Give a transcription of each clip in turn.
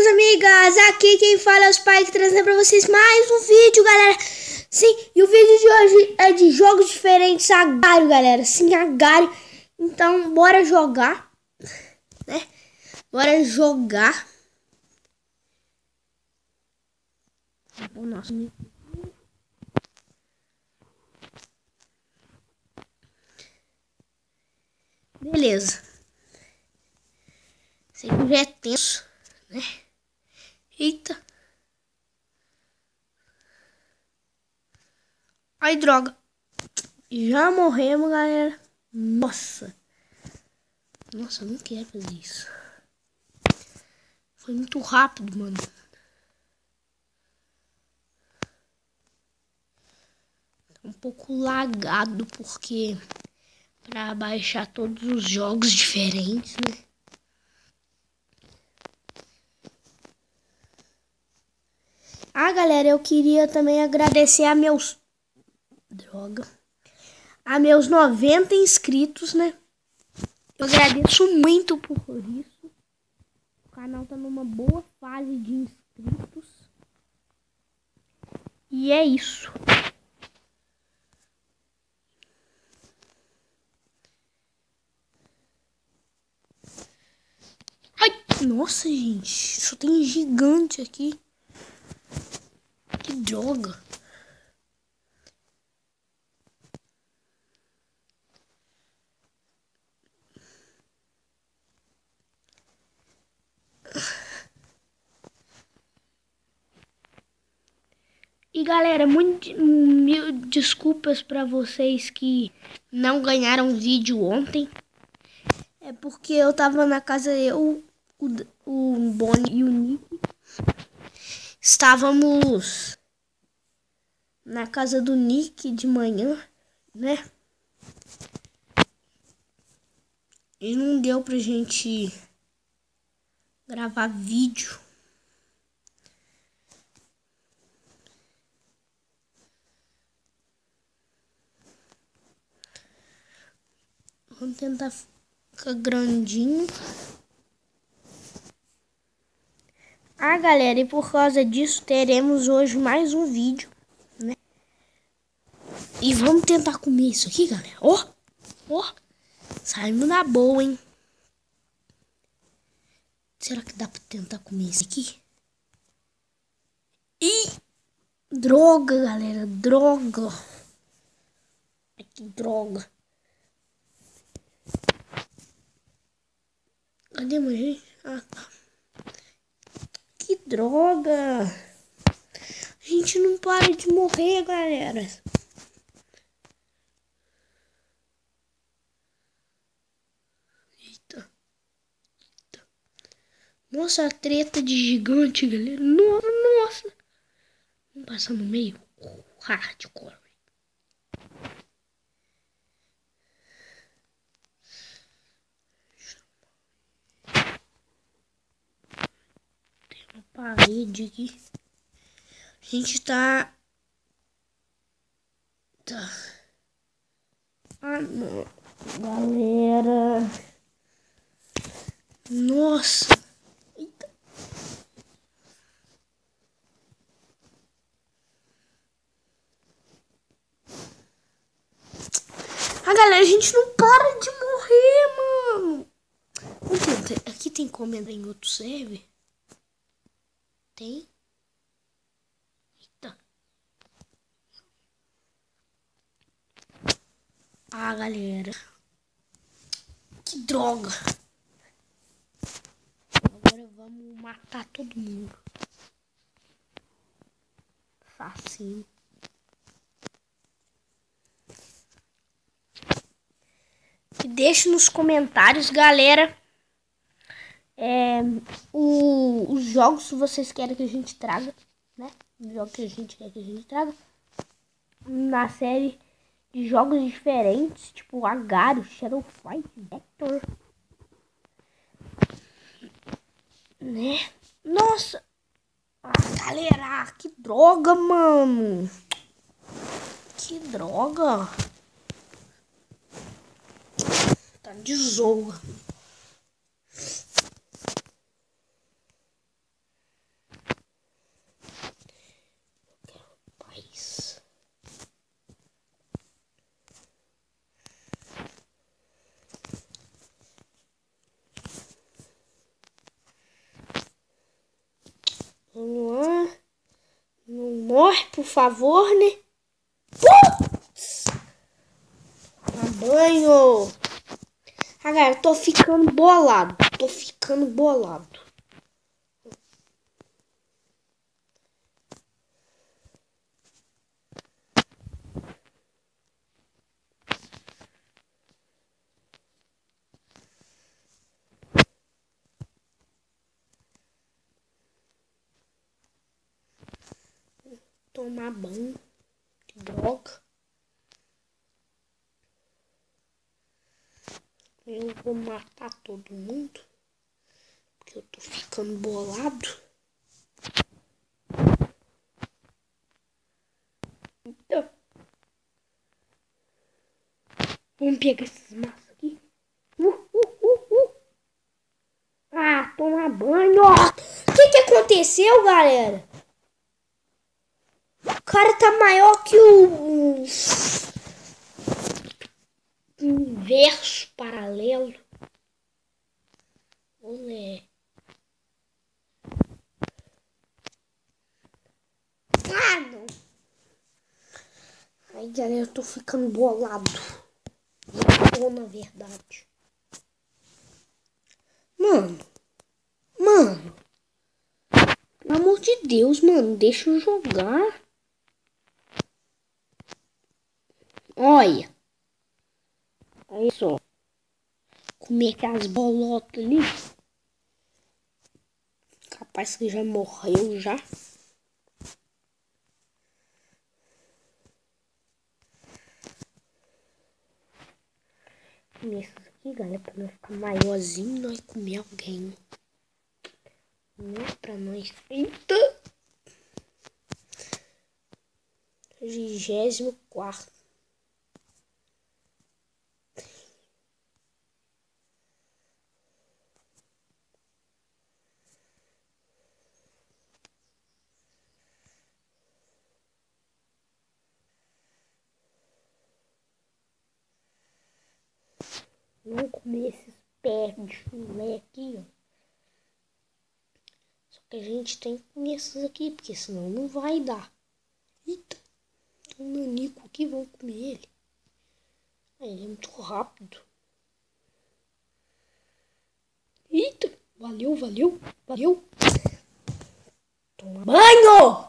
minhas amigas, aqui quem fala é o Spike, trazendo pra vocês mais um vídeo, galera. Sim, e o vídeo de hoje é de jogos diferentes, Agario, galera. Sim, Agario. Então, bora jogar, né? Bora jogar. O nosso... Beleza. Esse aqui já é tenso, né? Eita. Ai, droga. Já morremos, galera. Nossa. Nossa, eu não quero fazer isso. Foi muito rápido, mano. Um pouco lagado, porque pra baixar todos os jogos diferentes, né? Ah, galera, eu queria também agradecer a meus... A meus 90 inscritos, né? Eu agradeço muito por isso. O canal tá numa boa fase de inscritos. E é isso. Ai, nossa, gente. Só tem gigante aqui. Que droga. E galera, mil desculpas pra vocês que não ganharam vídeo ontem. É porque eu tava na casa, o Bonnie e o Nick. Estávamos na casa do Nick de manhã, né? E não deu pra gente gravar vídeo. Vamos tentar ficar grandinho. Ah, galera, e por causa disso teremos hoje mais um vídeo, né? E vamos tentar comer isso aqui, galera. Ó, ó, saímos na boa, hein? Será que dá pra tentar comer isso aqui? Ih, droga, galera, droga. Ai, que droga. Cadê, mãe? Ah, tá. Que droga. A gente não para de morrer, galera. Eita. Nossa, a treta de gigante, galera. Nossa. Vamos passar no meio. Hardcore. Tem uma parede aqui. A gente tá... Ah, não. Galera. Nossa. Eita. Ah, galera, a gente não para de morrer, mano. Aqui tem como entrar em outro server? Tem? Eita. Ah, galera. Que droga. Agora vamos matar todo mundo. Facinho. E deixe nos comentários, galera, os jogos que vocês querem que a gente traga, né? Os jogos que a gente quer que a gente traga na série de jogos diferentes, tipo Agario, Shadow Fight, Vector, né? Nossa! Ah, galera, que droga, mano! Que droga! Tá de zoa. Morre, por favor, né? Putz! Toma banho. Ah, galera, tô ficando bolado. Tô ficando bolado. Tomar banho. Que droga. Eu vou matar todo mundo. Porque eu tô ficando bolado. Então, vamos pegar esses maços aqui. Ah, tomar banho. O que aconteceu, galera? O cara tá maior que o universo paralelo. Olé. Ah, não. Aí, galera, eu tô ficando bolado. Eu tô, na verdade. Mano. Pelo amor de Deus, mano. Deixa eu jogar. Olha. Aí só. Comer aquelas bolotas ali. Capaz que já morreu já. Comer essas aqui, galera, pra nós ficar maiorzinho, nós comer alguém. Não é pra nós. Eita! 24º. Vamos comer esses pés de chulé aqui, ó. Só que a gente tem que comer esses aqui, porque senão não vai dar. Eita, tem um nanico aqui, vamos comer ele. Ele é muito rápido. Eita, valeu. Toma banho!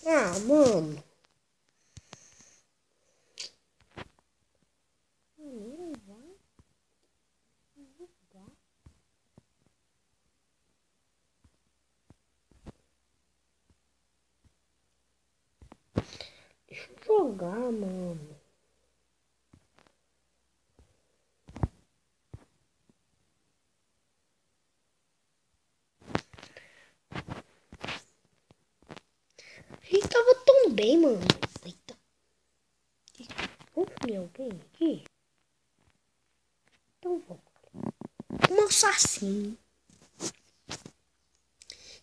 Ah, mano. Deixa eu jogar, mano. A gente tava tão bem, mano. Eita. Vamos comer alguém aqui? Então vamos. Um assassino.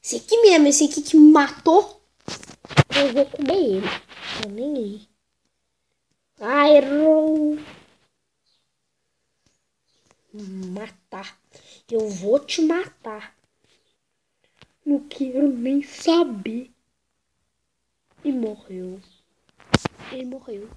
Esse aqui mesmo, esse aqui que me matou. Eu vou comer ele. Eu nem li. Iron. Matar. Eu vou te matar. Não quero nem saber. E morreu. Ele morreu.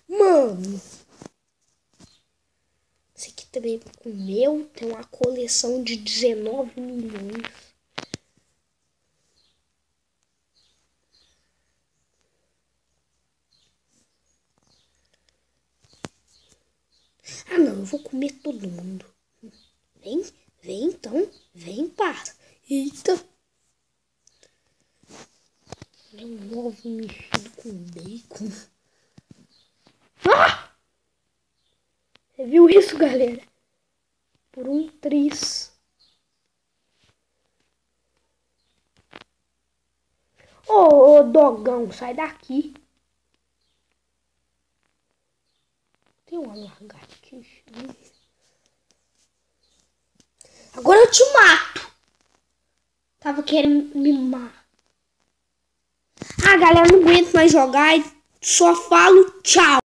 Mano. Esse aqui também comeu. Tem uma coleção de 19 milhões. Ah, não. Eu vou comer todo mundo. Vem então. Vem, para. Eita. É um ovo mexido com bacon. Ah! Você viu isso, galera? Por um triz. Ô, dogão, sai daqui. Tem uma lagarta aqui. Agora eu te mato. Tava querendo me matar. Ah, galera, não aguento mais jogar. Só falo tchau.